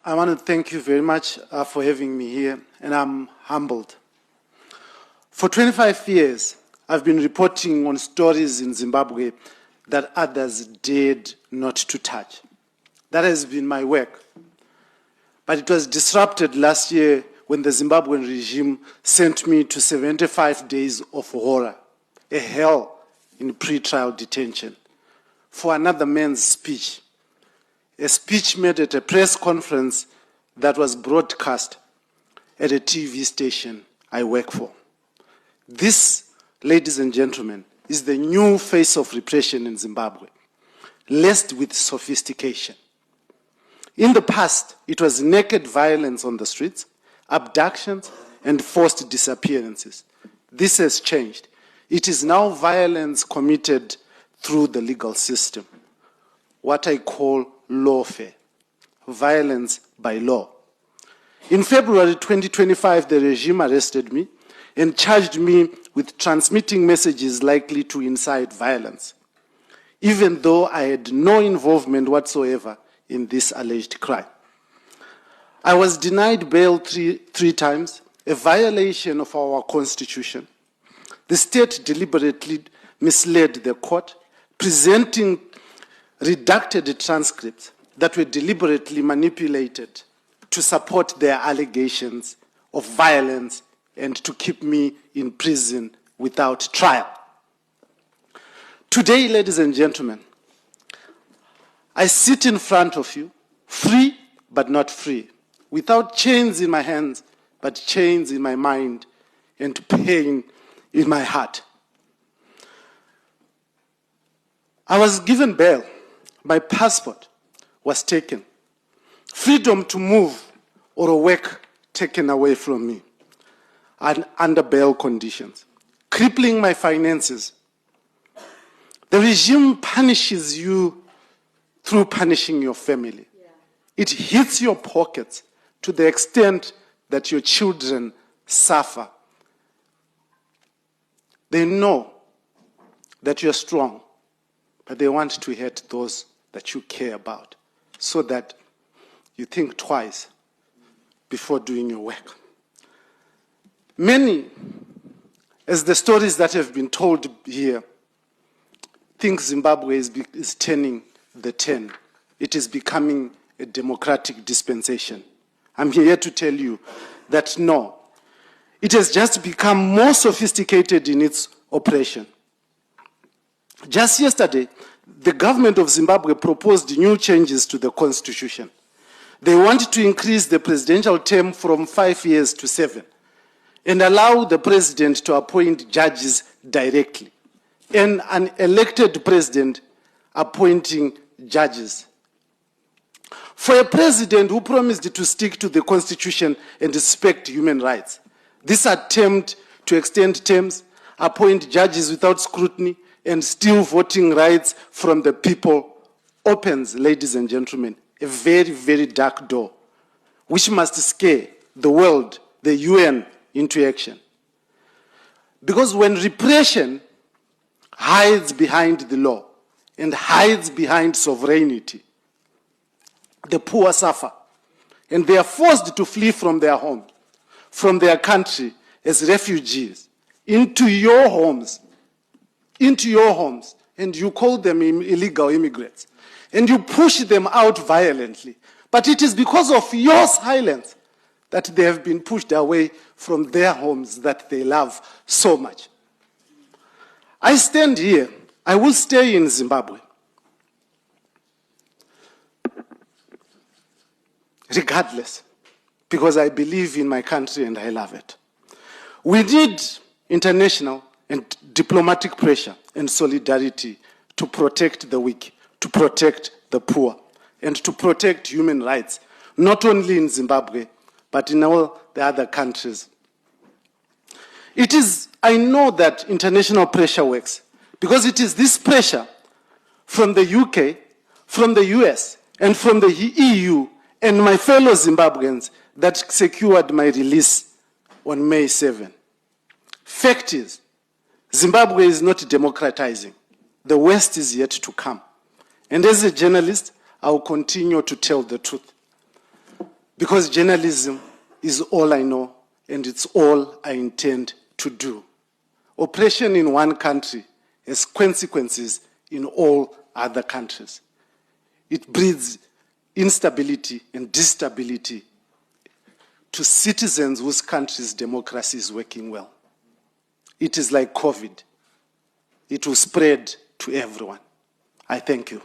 I want to thank you very much for having me here, and I'm humbled. For 25 years, I've been reporting on stories in Zimbabwe that others dared not to touch. That has been my work. But it was disrupted last year when the Zimbabwean regime sent me to 75 days of horror, a hell in pre-trial detention, for another man's speech. A speech made at a press conference that was broadcast at a TV station I work for. This, ladies and gentlemen, is the new face of repression in Zimbabwe, laced with sophistication. In the past, it was naked violence on the streets, abductions, and forced disappearances. This has changed. It is now violence committed through the legal system, what I call lawfare, violence by law. In February 2025, the regime arrested me and charged me with transmitting messages likely to incite violence, even though I had no involvement whatsoever in this alleged crime. I was denied bail three times, a violation of our constitution. The state deliberately misled the court, presenting redacted transcripts that were deliberately manipulated to support their allegations of violence and to keep me in prison without trial. Today, ladies and gentlemen, I sit in front of you, free but not free, without chains in my hands, but chains in my mind and pain in my heart. I was given bail. My passport was taken. Freedom to move or work taken away from me, and under bail conditions, crippling my finances. The regime punishes you through punishing your family. It hits your pockets to the extent that your children suffer. They know that you're strong, but they want to hurt those that you care about, so that you think twice before doing your work. Many, as the stories that have been told here, think Zimbabwe is turning the turn. It is becoming a democratic dispensation. I'm here to tell you that no, it has just become more sophisticated in its operation. Just yesterday, the government of Zimbabwe proposed new changes to the constitution. They want to increase the presidential term from 5 years to 7 and allow the president to appoint judges directly and an elected president appointing judges. For a president who promised to stick to the constitution and respect human rights, this attempt to extend terms, appoint judges without scrutiny, and steal voting rights from the people opens, ladies and gentlemen, a very, very dark door, which must scare the world, the UN, into action. Because when repression hides behind the law and hides behind sovereignty, the poor suffer, and they are forced to flee from their home, from their country as refugees, into your homes, and you call them illegal immigrants, and you push them out violently. But it is because of your silence that they have been pushed away from their homes that they love so much. I stand here. I will stay in Zimbabwe, regardless, because I believe in my country and I love it. We need international and diplomatic pressure and solidarity to protect the weak, to protect the poor, and to protect human rights, not only in Zimbabwe, but in all the other countries. I know that international pressure works, because it is this pressure from the UK, from the US, and from the EU, and my fellow Zimbabweans that secured my release on May 7. Fact is, Zimbabwe is not democratizing. The West is yet to come. And as a journalist, I will continue to tell the truth. because journalism is all I know and it's all I intend to do. Oppression in one country has consequences in all other countries. It breeds instability and instability to citizens whose country's democracy is working well. It is like COVID. It will spread to everyone. I thank you.